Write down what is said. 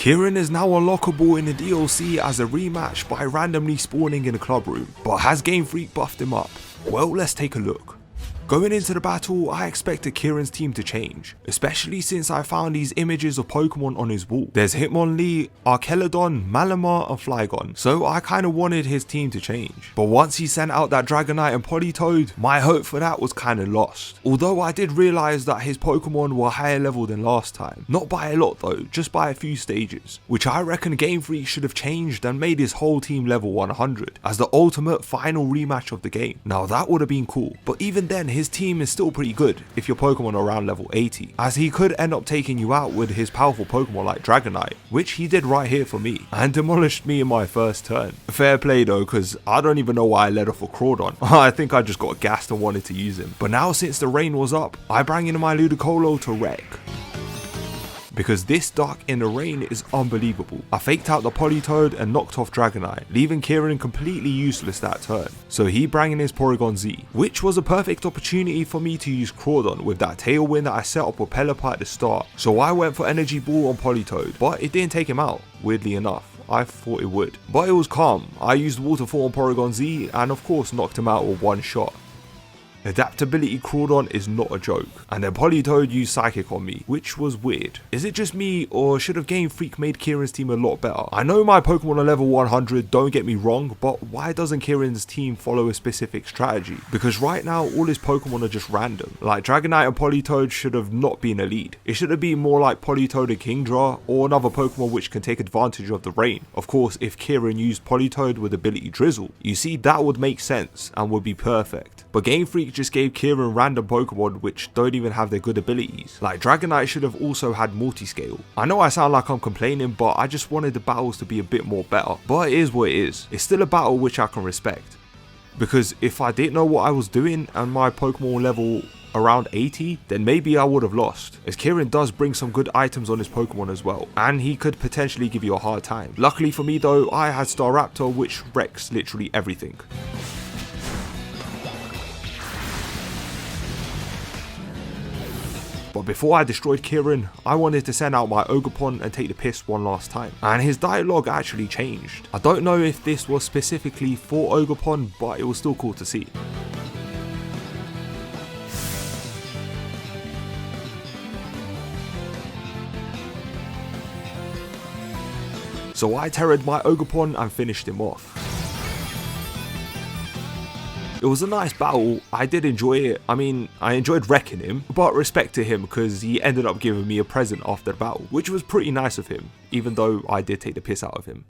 Keiran is now unlockable in the DLC as a rematch by randomly spawning in a club room, but has Gamefreak buffed him up? Well, let's take a look. Going into the battle, I expected Kieran's team to change, especially since I found these images of Pokemon on his wall. There's Hitmonlee, Archelodon, Malamar and Flygon, so I kinda wanted his team to change. But once he sent out that Dragonite and Politoed, my hope for that was kinda lost. Although I did realise that his Pokemon were higher level than last time. Not by a lot though, just by a few stages, which I reckon Gamefreak should have changed and made his whole team level 100 as the ultimate final rematch of the game. Now that would have been cool, but even then his team is still pretty good if your Pokemon are around level 80, as he could end up taking you out with his powerful Pokemon like Dragonite, which he did right here for me, and demolished me in my first turn. Fair play though, cause I don't even know why I let off a Crawdon. I think I just got gassed and wanted to use him. But now since the rain was up, I bring in my Ludicolo to wreck. Because this duck in the rain is unbelievable. I faked out the Politoed and knocked off Dragonite, leaving Keiran completely useless that turn. So he brought in his Porygon Z, which was a perfect opportunity for me to use Crawdon with that Tailwind that I set up with Pelipper at the start. So I went for Energy Ball on Politoed, but it didn't take him out, weirdly enough. I thought it would. But it was calm. I used Waterfall on Porygon Z and of course knocked him out with one shot. Adaptability Crawdon is not a joke, and then Politoed used Psychic on me, which was weird. Is it just me, or should have Gamefreak made Kieran's team a lot better? I know my Pokemon are level 100, don't get me wrong, but why doesn't Kieran's team follow a specific strategy? Because right now all his Pokemon are just random. Like Dragonite and Politoed should have not been a lead. It should have been more like Politoed and Kingdra, or another Pokemon which can take advantage of the rain. Of course, if Kieran used Politoed with ability Drizzle, you see that would make sense and would be perfect. But Gamefreak just gave Keiran random Pokemon which don't even have their good abilities. Like Dragonite should have also had multi-scale. I know I sound like I'm complaining, but I just wanted the battles to be a bit more better. But it is what it is. It's still a battle which I can respect. Because if I didn't know what I was doing and my Pokemon level around 80, then maybe I would have lost, as Keiran does bring some good items on his Pokemon as well, and he could potentially give you a hard time. Luckily for me though, I had Staraptor, which wrecks literally everything. But before I destroyed Keiran, I wanted to send out my Ogerpon and take the piss one last time. And his dialogue actually changed. I don't know if this was specifically for Ogerpon, but it was still cool to see. So I terrored my Ogerpon and finished him off. It was a nice battle, I did enjoy it. I mean, I enjoyed wrecking him, but respect to him because he ended up giving me a present after the battle, which was pretty nice of him, even though I did take the piss out of him.